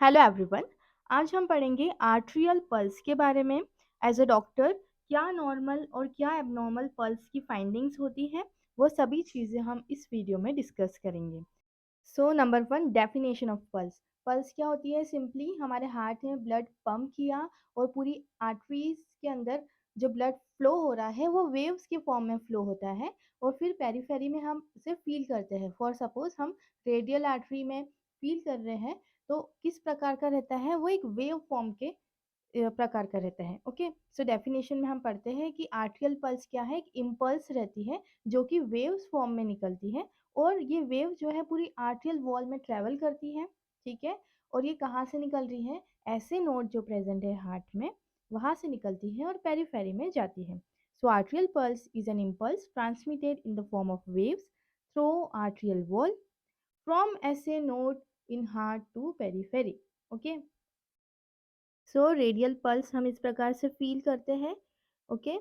Hello everyone. आज हम पढ़ेंगे आर्ट्रियल पल्स के बारे में। एज अ डॉक्टर क्या नॉर्मल और क्या एबनॉर्मल पल्स की फाइंडिंग्स होती हैं, वो सभी चीज़ें हम इस वीडियो में डिस्कस करेंगे। So number one, definition of pulse. Pulse क्या होती है? सिंपली हमारे हार्ट में ब्लड पंप किया और पूरी आर्टरीज के अंदर जो ब्लड फ्लो हो रहा है वो वेव्स के फॉर्म में फ्लो होता है और फिर पेरीफेरी में हम उसे फील करते हैं। फॉर सपोज हम रेडियल आर्टरी में फील कर रहे हैं तो किस प्रकार का रहता है? वो एक वेव फॉर्म के प्रकार का रहता है। ओके, सो डेफिनेशन में हम पढ़ते हैं कि आर्ट्रियल पल्स क्या है? एक इम्पल्स रहती है जो कि वेव्स फॉर्म में निकलती है और ये वेव जो है पूरी आर्ट्रियल वॉल में ट्रेवल करती है। ठीक है, और ये कहाँ से निकल रही है? ऐसे नोड जो प्रेजेंट है हार्ट में वहां से निकलती है और पेरीफेरी में जाती है। So arterial pulse is an impulse transmitted in the form of waves through arterial wall from SA node in heart to periphery. Okay, so radial pulse हम इस प्रकार से फील करते हैं। ओके,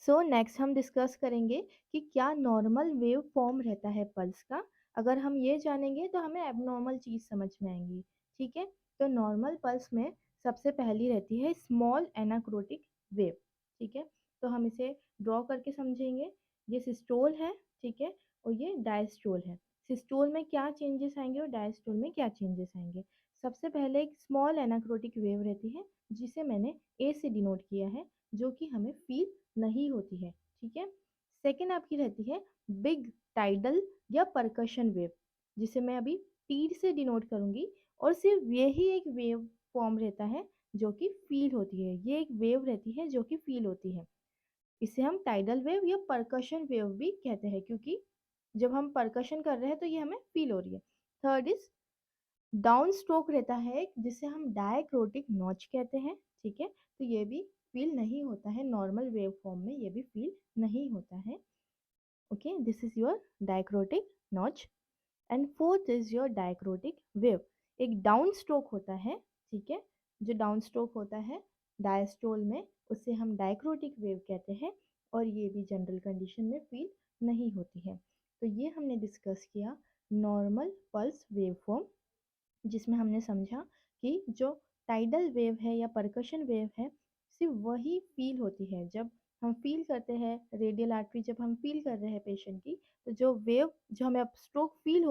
सो नेक्स्ट हम डिस्कस करेंगे कि क्या नॉर्मल वेव फॉर्म रहता है पल्स का। अगर हम ये जानेंगे तो हमें एबनॉर्मल चीज़ समझ में आएंगी। ठीक है, तो नॉर्मल पल्स में सबसे पहली रहती है स्मॉल एनाक्रोटिक वेव। ठीक है, तो हम इसे ड्रॉ करके समझेंगे। ये सिस्टोल है, ठीक है, और ये डायस्टोल है। सिस्टोल में क्या चेंजेस आएंगे और डायस्टोल में क्या चेंजेस आएंगे? सबसे पहले एक स्मॉल एनाक्रोटिक वेव रहती है जिसे मैंने ए से डिनोट किया है, जो कि हमें फील नहीं होती है। ठीक है, सेकेंड आपकी रहती है बिग टाइडल या परकशन वेव, जिसे मैं अभी टी से डिनोट करूंगी और सिर्फ यही एक वेव फॉर्म रहता है जो कि फील होती है। ये एक वेव रहती है जो कि फील होती है। इसे हम टाइडल वेव या परकशन वेव भी कहते हैं क्योंकि जब हम परकशन कर रहे हैं तो ये हमें फील हो रही है। थर्ड इज डाउन स्ट्रोक रहता है जिसे हम डायक्रोटिक नॉच कहते हैं। ठीक है, तो ये भी फील नहीं होता है, नॉर्मल वेव फॉर्म में ये भी फील नहीं होता है। Okay, this is your dicrotic notch. And fourth is your dicrotic wave. एक डाउन स्ट्रोक होता है, ठीक है, जो डाउन स्ट्रोक होता है डायस्टोल में उसे हम डायक्रोटिक वेव कहते हैं और ये भी जनरल कंडीशन में फील नहीं होती है। तो ये हमने डिस्कस किया नॉर्मल पल्स वेव फॉर्म, जिसमें हमने समझा कि जो टाइडल वेव है या परकशन वेव है सिर्फ वही फील होती है जब हम फील करते हैं रेडियल आर्टरी, जब हम फील कर रहे हैं पेशेंट की, तो जो वेव जो हमें अब स्ट्रोक फील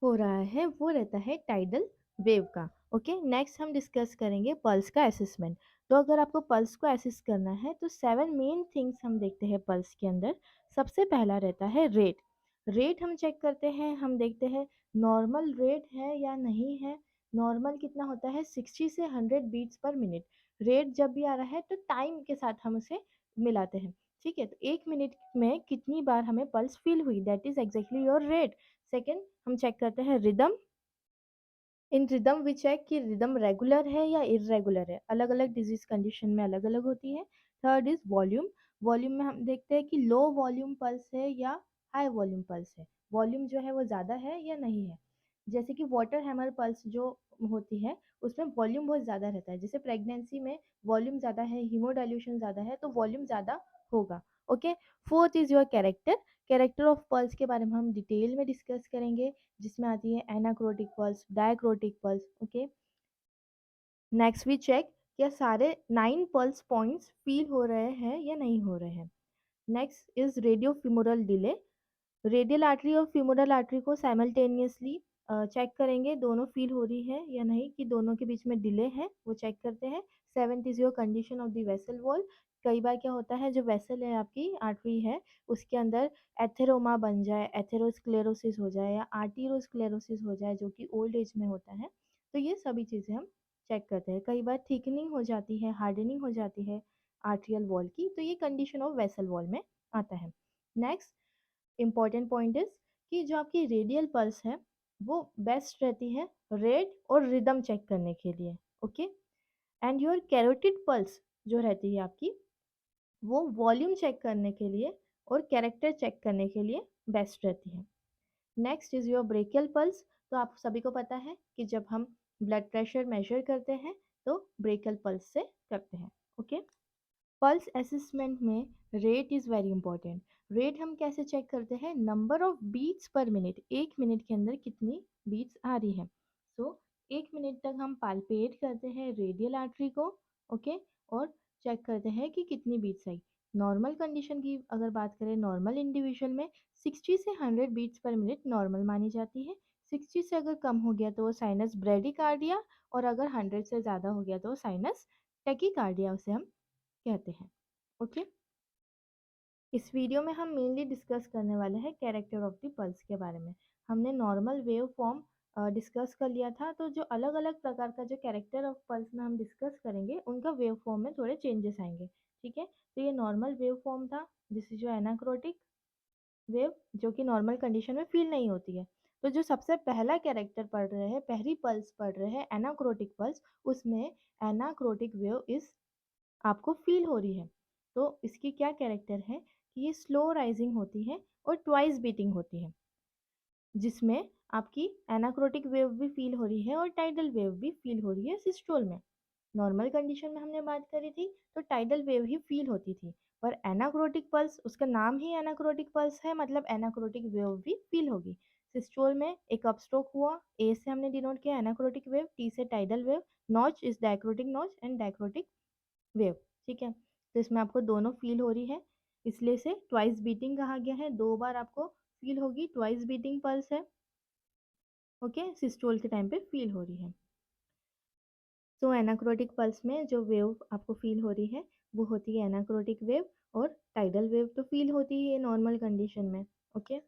हो रहा है वो रहता है टाइडल वेव का। ओके, नेक्स्ट हम डिस्कस करेंगे पल्स का असेसमेंट। तो अगर आपको पल्स को असेस करना है तो 7 मेन थिंग्स हम देखते हैं पल्स के अंदर। सबसे पहला रहता है रेट। रेट हम चेक करते हैं, हम देखते हैं नॉर्मल रेट है या नहीं है। नॉर्मल कितना होता है? 60 से 100 बीट्स पर मिनट। रेट जब भी आ रहा है तो टाइम के साथ हम उसे मिलाते हैं। ठीक है, तो 1 मिनट में कितनी बार हमें पल्स फील हुई, that is exactly your rate. Second, हम चेक करते हैं rhythm. In rhythm we check कि रिदम रेगुलर है या इरेगुलर है, अलग अलग डिजीज कंडीशन में अलग अलग होती है। Third is volume. वॉल्यूम में हम देखते हैं कि लो वॉल्यूम पल्स है या हाई वॉल्यूम पल्स है, वॉल्यूम जो है वो ज़्यादा है या नहीं है। जैसे कि वाटर हैमर पल्स जो होती है उसमें वॉल्यूम बहुत ज़्यादा रहता है, जैसे प्रेगनेंसी में वॉल्यूम ज़्यादा है, हीमोडाइल्यूशन ज़्यादा है तो वॉल्यूम ज़्यादा होगा। Okay, fourth is your character. Character of pulse के बारे में हम डिटेल में डिस्कस करेंगे, जिसमें आती है anacrotic pulse, dicrotic pulse. Okay, next we check क्या सारे 9 पल्स पॉइंट्स फील हो रहे हैं या नहीं हो रहे हैं। Next is radio femoral delay. Radial artery और फ्यूमरल आर्टरी को साइमल्टेनियसली चेक करेंगे, दोनों फील हो रही है या नहीं, कि दोनों के बीच में डिले है वो चेक करते हैं। Seventh is your condition of the vessel wall. कई बार क्या होता है जो वेसल है आपकी आर्टरी है उसके अंदर एथेरोमा बन जाए, एथेरोस्क्लेरोसिस हो जाए या आर्टीरोस्क्लेरोसिस हो जाए जो कि ओल्ड एज में होता है। तो ये सभी चीज़ें हम चेक करते हैं। कई बार थिकनिंग हो जाती है, हार्डनिंग हो जाती है आर्ट्रियल वॉल की, तो ये कंडीशन ऑफ वेसल वॉल में आता है। नेक्स्ट इम्पॉर्टेंट पॉइंट इज कि जो आपकी रेडियल पल्स है वो बेस्ट रहती है रेट और रिदम चेक करने के लिए। Okay, and your carotid pulse जो रहती है आपकी वो वॉल्यूम चेक करने के लिए और कैरेक्टर चेक करने के लिए बेस्ट रहती है। Next is your brachial pulse. तो आप सभी को पता है कि जब हम ब्लड प्रेशर मेजर करते हैं तो ब्रेकियल पल्स से करते हैं। ओके, पल्स असेसमेंट में rate is very important. Rate हम कैसे चेक करते हैं? Number of beats per minute, 1 minute के अंदर कितनी बीट्स आ रही है। सो 1 मिनट तक हम पाल्पेट करते हैं रेडियल आर्टरी को, ओके, और चेक करते हैं कि कितनी बीट्स आई। नॉर्मल कंडीशन की अगर बात करें, नॉर्मल इंडिविजुअल में 60 से 100 बीट्स पर मिनट नॉर्मल मानी जाती है। 60 से अगर कम हो गया तो वो साइनस ब्रेडिकार्डिया, और अगर 100 से ज़्यादा हो गया तो साइनस टेकिकार्डिया उसे हम कहते हैं, ओके। इस वीडियो में हम मेनली डिस्कस करने वाले हैं कैरेक्टर ऑफ द पल्स के बारे में। हमने नॉर्मल वेव फॉर्म डिस्कस कर लिया था, तो जो अलग अलग प्रकार का जो कैरेक्टर ऑफ पल्स में हम डिस्कस करेंगे उनका वेव फॉर्म में थोड़े चेंजेस आएंगे, ठीक है। तो ये नॉर्मल वेव फॉर्म था, दिस इज जो एनाक्रोटिक वेव, जो कि नॉर्मल कंडीशन में फील नहीं होती है। तो जो सबसे पहला कैरेक्टर पढ़ रहे हैं, पहली पल्स पढ़ रहे हैं एनाक्रोटिक पल्स, उसमें एनाक्रोटिक वेव इस आपको फील हो रही है। तो इसकी क्या कैरेक्टर है कि ये स्लो राइजिंग होती है और ट्वाइस बीटिंग होती है, जिसमें आपकी एनाक्रोटिक वेव भी फील हो रही है और टाइडल वेव भी फील हो रही है सिस्टोल में। नॉर्मल कंडीशन में हमने बात करी थी तो टाइडल वेव ही फील होती थी, पर एनाक्रोटिक पल्स, उसका नाम ही एनाक्रोटिक पल्स है, मतलब एनाक्रोटिक वेव भी फील होगी। सिस्टोल में एक अपस्ट्रोक हुआ, ए से हमने डिनोट किया एनाक्रोटिक वेव, टी से tidal wave, notch is dicrotic notch and dicrotic wave, ठीक है। तो इसमें आपको दोनों फील हो रही है, इसलिए से ट्वाइस बीटिंग कहा गया है, दो बार आपको फील होगी, ट्वाइस बीटिंग पल्स है, ओके, सिस्टोल के टाइम पे फील हो रही है। तो एनाक्रोटिक पल्स में जो वेव आपको फील हो रही है वो होती है एनाक्रोटिक वेव, और टाइडल वेव तो फील होती है नॉर्मल कंडीशन में, ओके।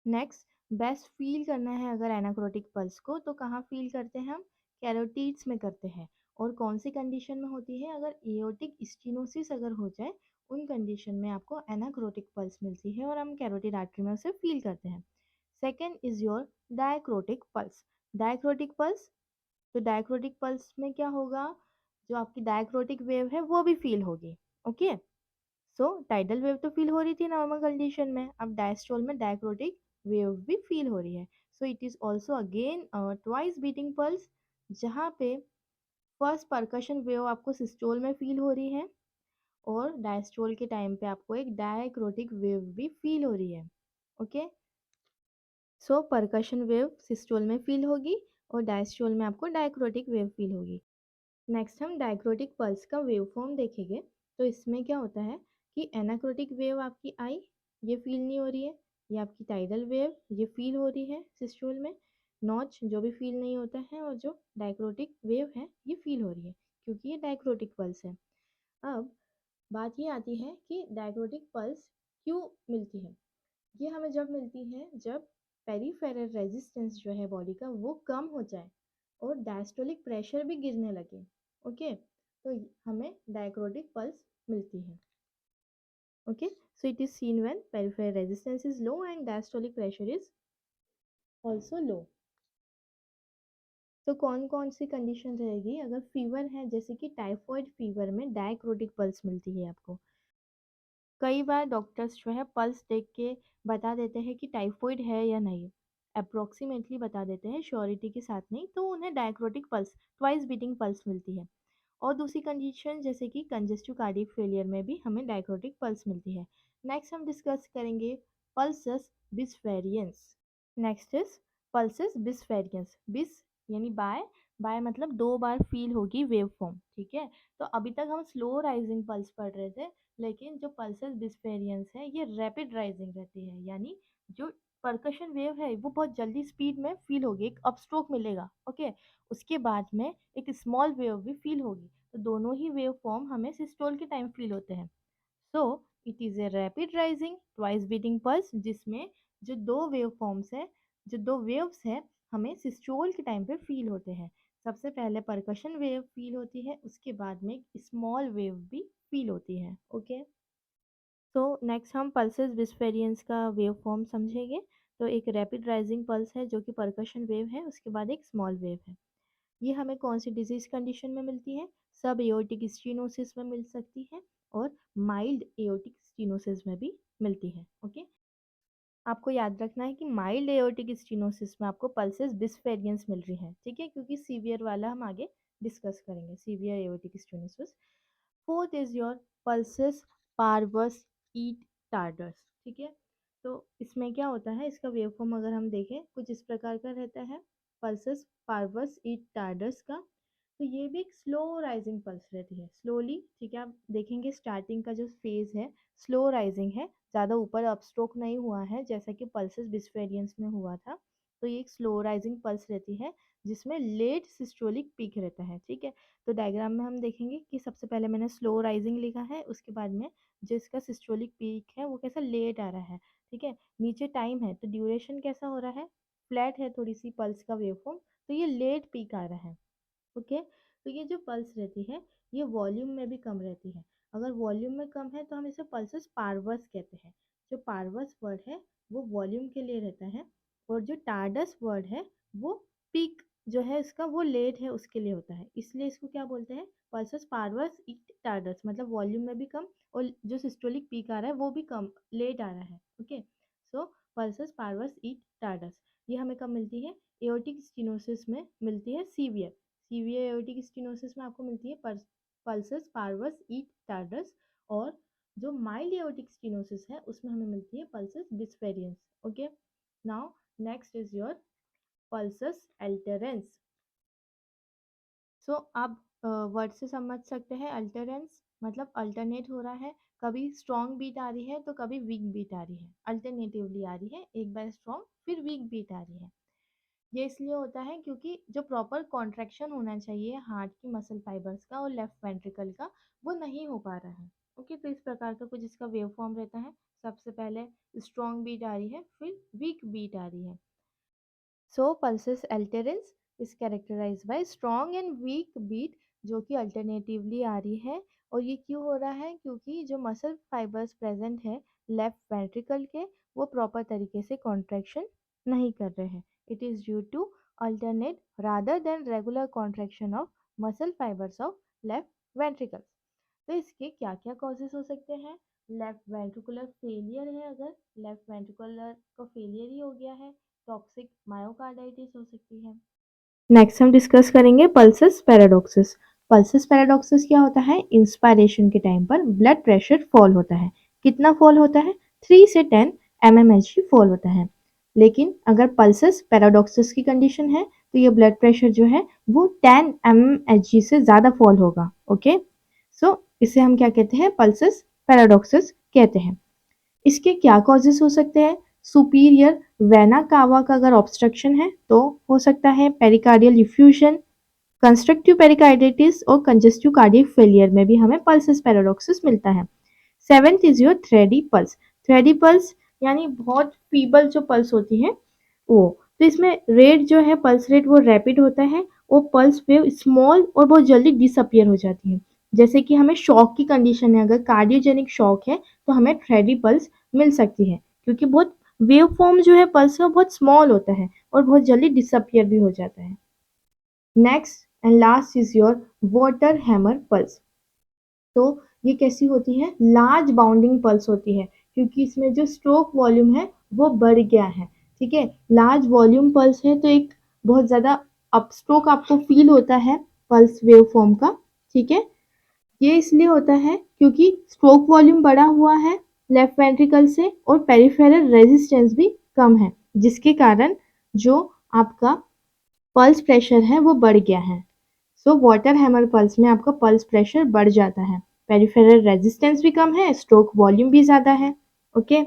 नेक्स्ट, बेस्ट फील करना है अगर एनाक्रोटिक पल्स को तो कहाँ फील करते हैं हम, कैरोटिड्स में करते हैं। और कौन सी कंडीशन में होती है, अगर एओर्टिक स्टेनोसिस अगर हो जाए उन कंडीशन में आपको एनाक्रोटिक पल्स मिलती है और हम कैरोटिड आर्टरी में उसे फील करते हैं। Second is your dicrotic pulse. Dicrotic pulse, तो डायक्रोटिक पल्स में क्या होगा, जो आपकी डायक्रोटिक वेव है वो भी फील होगी, ओके। सो टाइडल वेव तो फील हो रही थी नॉर्मल कंडीशन में, अब डायस्टोल में डायक्रोटिक वेव भी फील हो रही है। So it is also again twice beating pulse, जहाँ पे फर्स्ट परकशन वेव आपको सिस्टोल में फील हो रही है और डायस्टोल के टाइम पे आपको एक डायक्रोटिक वेव भी फील हो रही है, ओके। सो परकशन वेव सिस्टोल में फील होगी और डायस्टोल में आपको डायक्रोटिक वेव फील होगी। नेक्स्ट हम डायक्रोटिक पल्स का वेव फॉर्म देखेंगे। तो इसमें क्या होता है कि एनाक्रोटिक वेव आपकी आई, ये फील नहीं हो रही है, ये आपकी टाइडल वेव ये फील हो रही है सिस्टोल में, नॉच जो भी फील नहीं होता है, और जो डायक्रोटिक वेव है ये फील हो रही है क्योंकि ये डायक्रोटिक पल्स है। अब बात ये आती है कि डायक्रोटिक पल्स क्यों मिलती है। ये हमें जब मिलती है जब पेरिफेरल रेजिस्टेंस जो है बॉडी का वो कम हो जाए और डायस्टोलिक प्रेशर भी गिरने लगे, ओके, तो हमें डायक्रोटिक पल्स मिलती है, okay. So it is seen when peripheral resistance is low and diastolic pressure is also low. तो कौन कौन सी कंडीशन रहेगी, अगर फीवर है जैसे कि टाइफॉइड फीवर में डायक्रोटिक पल्स मिलती है आपको। कई बार डॉक्टर्स जो है पल्स देख के बता देते हैं कि टाइफॉइड है या नहीं, अप्रोक्सीमेटली बता देते हैं, श्योरिटी के साथ नहीं, तो उन्हें डायक्रोटिक पल्स, ट्वाइस बीटिंग पल्स मिलती है। और दूसरी कंडीशन जैसे कि कंजेस्टिव कार्डियक फेलियर में भी हमें डायक्रोटिक पल्स मिलती है। नेक्स्ट हम डिस्कस करेंगे पल्सस बिस वेरिएंस। नेक्स्ट इज पल्सेस बिस वेरिएंस, बिस यानी बाय, बाय मतलब दो बार फील होगी वेव फॉर्म, ठीक है। तो अभी तक हम स्लो राइजिंग पल्स पढ़ रहे थे, लेकिन जो पल्सेस बिस वेरिएंस है ये रैपिड राइजिंग रहती है, यानी जो परकशन वेव है वो बहुत जल्दी स्पीड में फील होगी, एक अपस्ट्रोक मिलेगा, ओके, उसके बाद में एक स्मॉल वेव भी फील होगी, तो दोनों ही वेव फॉर्म हमें सिस्टोल के टाइम फील होते हैं। So it is a rapid rising twice beating pulse, जिसमें जो दो वेव फॉर्म्स है, जो दो वेव्स है हमें सिस्टोल के टाइम पे फील होते हैं। सबसे पहले परकशन वेव फील होती है, उसके बाद में स्मॉल वेव भी फील होती है, ओके। तो नेक्स्ट हम पल्सेस बिस्फेरियंस का वेव फॉर्म समझेंगे। तो एक रैपिड राइजिंग पल्स है जो कि परकशन वेव है, उसके बाद एक स्मॉल वेव है। ये हमें कौन सी डिजीज कंडीशन में मिलती है, सब एओर्टिक स्टीनोसिस में मिल सकती है और माइल्ड एओर्टिक स्टीनोसिस में भी मिलती है, ओके। आपको याद रखना है कि माइल्ड एओर्टिक स्टीनोसिस में आपको पल्सेस बिस्फेरियंस मिल रही है, ठीक है, क्योंकि सीवियर वाला हम आगे डिस्कस करेंगे, severe aortic stenosis. Fourth is your pulsus parvus et tardus, ठीक है। तो इसमें क्या होता है, इसका वेव फॉर्म अगर हम देखें कुछ इस प्रकार का रहता है, पल्सेस पार्वस ईट टार्डस का। तो ये भी एक स्लो राइजिंग पल्स रहती है, स्लोली, ठीक है। आप देखेंगे स्टार्टिंग का जो फेज है स्लो राइजिंग है, ज़्यादा ऊपर अपस्ट्रोक नहीं हुआ है जैसा कि पल्सेस बिस्फेरियंस में हुआ था। तो ये एक स्लो राइजिंग पल्स रहती है जिसमें लेट सिस्टोलिक पीक रहता है, ठीक है। तो डायग्राम में हम देखेंगे कि सबसे पहले मैंने स्लो राइजिंग लिखा है, उसके बाद में जो इसका सिस्टोलिक पीक है वो कैसा लेट आ रहा है, ठीक है। नीचे टाइम है तो ड्यूरेशन कैसा हो रहा है, फ्लैट है थोड़ी सी पल्स का वेवफॉर्म, तो ये लेट पीक आ रहा है। ओके, तो ये जो पल्स रहती है ये वॉल्यूम में भी कम रहती है। अगर वॉल्यूम में कम है तो हम इसे पल्सेस पारवस कहते हैं। जो पारवस वर्ड है वो वॉल्यूम के लिए रहता है, और जो टार्डस वर्ड है वो पीक जो है इसका वो लेट है उसके लिए होता है, इसलिए इसको क्या बोलते हैं, पल्सेस पारवस इट टार्डस, मतलब वॉल्यूम में भी कम और जो सिस्टोलिक पीक आ रहा है वो भी कम लेट आ रहा है। ओके, सो पल्सेस पारवस इट टार्डस ये हमें कब मिलती है, एओर्टिक स्टीनोसिस में मिलती है, सीवियर सीवियर एओर्टिक स्टीनोसिस में आपको मिलती है पल्सेस पार्वस ईट टार्डस, और जो माइल्ड एओर्टिक स्टीनोसिस है उसमें हमें मिलती है pulsus bisferiens. Okay, now next is your pulsus alternans. So आप वर्ड से समझ सकते हैं, अल्टरेंस मतलब अल्टरनेट हो रहा है, कभी स्ट्रॉन्ग बीट आ रही है तो कभी वीक बीट आ रही है, अल्टरनेटिवली आ रही है, एक बार स्ट्रॉन्ग फिर वीक बीट आ रही है। ये इसलिए होता है क्योंकि जो प्रॉपर कॉन्ट्रैक्शन होना चाहिए हार्ट की मसल फाइबर्स का और लेफ्ट वेंट्रिकल का वो नहीं हो पा रहा है। ओके, तो इस प्रकार का कुछ इसका वेव फॉर्म रहता है, सबसे पहले स्ट्रॉन्ग बीट आ रही है फिर वीक बीट आ रही है। So pulsus alternans is characterise by strong and weak beat जो कि अल्टरनेटिवली आ रही है। और ये क्यों हो रहा है, क्योंकि जो मसल फाइबर्स प्रेजेंट है लेफ्ट वेंट्रिकल के वो प्रॉपर तरीके से कॉन्ट्रैक्शन नहीं कर रहे हैं। It is due to alternate rather than regular contraction of muscle fibres of left ventricle. तो इसके क्या क्या कॉजेस हो सकते हैं, लेफ्ट वेंट्रिकुलर फेलियर है, अगर लेफ्ट वेंट्रिकुलर का फेलियर ही हो गया है, टॉक्सिक मायोकार्डाइटिस हो सकती है। नेक्स्ट हम डिस्कस करेंगे पल्सस पैराडॉक्सिस। पल्सस पैराडॉक्सिस क्या होता है, इंस्पायरेशन के टाइम पर ब्लड प्रेशर फॉल होता है, कितना फॉल होता है, 3 से 10 mmHg फॉल होता है। लेकिन अगर पल्सस पैराडॉक्सिस की कंडीशन है तो ये ब्लड प्रेशर जो है वो 10 mmHg से ज़्यादा फॉल होगा। ओके, सो इसे हम क्या कहते हैं, पल्सस पैराडॉक्सिस कहते हैं। इसके क्या कॉजेस हो सकते हैं, सुपीरियर वेना कावा का अगर ऑब्स्ट्रक्शन है तो हो सकता है, पेरिकार्डियल इफ्यूजन, कंस्ट्रक्टिव पेरिकार्डिटिस और कंजेस्टिव कार्डियक फेलियर में भी हमें पल्सस पैराडॉक्सिस मिलता है। Seventh is your थ्रेडी pulse. थ्रेडी pulse यानी बहुत फीबल जो पल्स होती है वो, तो इसमें रेट जो है पल्स रेट वो रैपिड होता है, वो पल्स वेव स्मॉल और बहुत जल्दी डिसअपियर हो जाती है। जैसे कि हमें शॉक की कंडीशन है, अगर कार्डियोजेनिक शॉक है तो हमें थ्रेडी पल्स मिल सकती है, क्योंकि बहुत वेव फॉर्म जो है पल्स का बहुत स्मॉल होता है और बहुत जल्दी डिसअपियर भी हो जाता है। Next and last is your water hammer pulse. तो ये कैसी होती है, लार्ज बाउंडिंग पल्स होती है, क्योंकि इसमें जो स्ट्रोक वॉल्यूम है वो बढ़ गया है, ठीक है। लार्ज वॉल्यूम पल्स है तो एक बहुत ज़्यादा अपस्ट्रोक आपको फील होता है पल्स वेव फॉर्म का, ठीक है। ये इसलिए होता है क्योंकि स्ट्रोक वॉल्यूम बढ़ा हुआ है लेफ्ट वेंट्रिकल से और पेरिफेरल रेजिस्टेंस भी कम है, जिसके कारण जो आपका पल्स प्रेशर है वो बढ़ गया है। सो वाटर हैमर पल्स में आपका पल्स प्रेशर बढ़ जाता है, पेरिफेरल रेजिस्टेंस भी कम है, स्ट्रोक वॉल्यूम भी ज़्यादा है। ओके,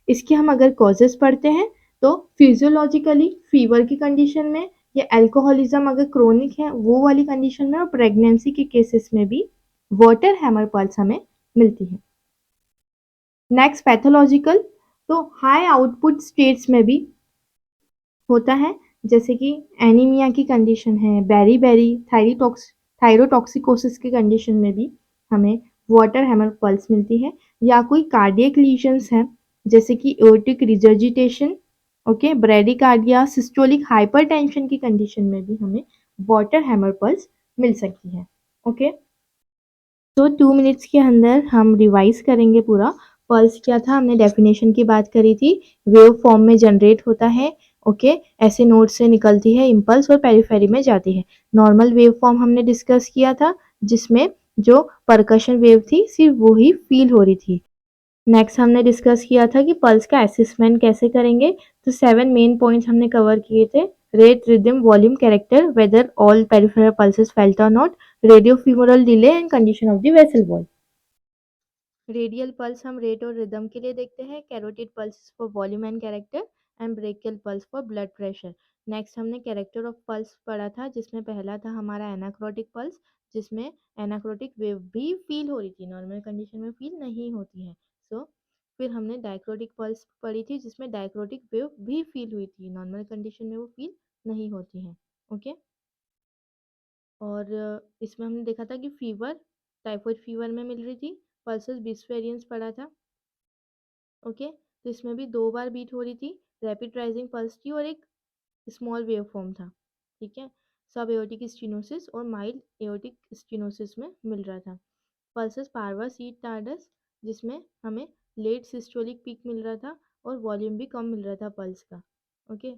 इसके हम अगर कॉजेस पढ़ते हैं तो फिजियोलॉजिकली फीवर की कंडीशन में, या अल्कोहलिज्म अगर क्रोनिक है वो वाली कंडीशन में, और प्रेगनेंसी के केसेस में भी वाटर हैमर पल्स हमें मिलती है। नेक्स्ट पैथोलॉजिकल, तो हाई आउटपुट स्टेट्स में भी होता है, जैसे कि एनीमिया की कंडीशन है, बेरी बेरी थायरोटॉक्सिकोसिस की कंडीशन में भी हमें वाटर हैमर पल्स मिलती है, या कोई कार्डियक लीजन्स है जैसे कि aortic regurgitation, okay, bradycardia, systolic hypertension की कंडीशन में भी हमें वाटर हैमर पल्स मिल सकती है। ओके, तो 2 मिनट्स के अंदर हम रिवाइज करेंगे पूरा। पल्स क्या था, हमने डेफिनेशन की बात करी थी, वेव फॉर्म में जनरेट होता है, ओके, ऐसे नोड से निकलती है इम्पल्स और पेरिफेरी में जाती है। नॉर्मल वेव फॉर्म हमने डिस्कस किया था जिसमें जो परकशन वेव थी सिर्फ वो ही फील हो रही थी। नेक्स्ट हमने डिस्कस किया था कि पल्स का असेसमेंट कैसे करेंगे, तो 7 मेन पॉइंट्स हमने कवर किए थे। rate rhythm, volume, character, whether all peripheral pulses felt or not, radiofemoral delay and condition of the vessel wall. Radial pulse हम रेट और रिदम के लिए देखते हैं, carotid pulse for volume and character and brachial pulse for blood pressure. Next हमने character of pulse पढ़ा था, जिसमें पहला था हमारा एनाक्रोटिक पल्स, जिसमें एनाक्रोटिक वेव भी फील हो रही थी, नॉर्मल कंडीशन में फील नहीं होती है। सो फिर हमने डायक्रोटिक पल्स पढ़ी थी, जिसमें डायक्रोटिक वेव भी फील हुई थी, नॉर्मल कंडीशन में वो फील नहीं होती है। ओके, और इसमें हमने देखा था कि फीवर टाइफाइड फीवर में मिल रही थी, पल्सेस बीस वेरिएंस पढ़ा था। ओके, तो इसमें भी 2 बार बीट हो रही थी, रैपिड राइजिंग पल्स थी और एक स्मॉल वेव फॉर्म था। ठीक है, सब एओर्टिक स्टीनोसिस और माइल्ड एओर्टिक स्टीनोसिस में मिल रहा था। पल्सेस पार्वा सीट टार्डस, जिसमें हमें लेट सिस्टोलिक पीक मिल रहा था और वॉल्यूम भी कम मिल रहा था पल्स का। ओके,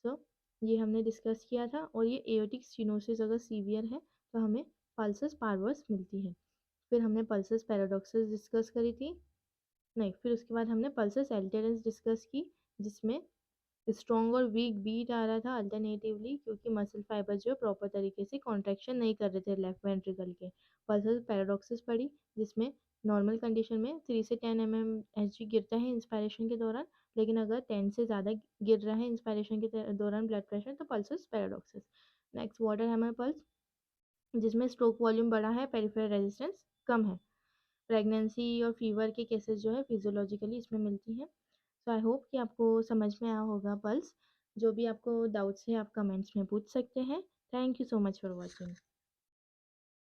सो ये हमने डिस्कस किया था, और ये एओर्टिक स्टीनोसिस अगर सीवियर है तो हमें पल्सेस पार्वस मिलती है। फिर हमने पल्सेस पैराडॉक्सेस डिस्कस करी थी। नहीं, फिर उसके बाद हमने पल्सेस अल्टरनेंस डिस्कस की, जिसमें स्ट्रॉन्ग और वीक बीट आ रहा था अल्टरनेटिवली, क्योंकि मसल फाइबर जो प्रॉपर तरीके से कॉन्ट्रैक्शन नहीं कर रहे थे लेफ्ट वेंट्रिकल के। पल्सेस पैराडॉक्सिस पड़ी, जिसमें नॉर्मल कंडीशन में 3 से 10 एच गिरता है इंस्पायरेशन के दौरान, लेकिन अगर 10 से ज़्यादा गिर रहा है इंस्पायरेशन के दौरान ब्लड प्रेशर, तो pulsus paradoxus. Next water hammer pulse, जिसमें स्ट्रोक वॉल्यूम बड़ा है, पेरिफेरल रेजिस्टेंस कम है। प्रेगनेंसी और फीवर के केसेस जो है फिजियोलॉजिकली इसमें मिलती हैं। सो आई होप कि आपको समझ में आया होगा पल्स। जो भी आपको डाउट्स है आप कमेंट्स में पूछ सकते हैं। Thank you so much for watching.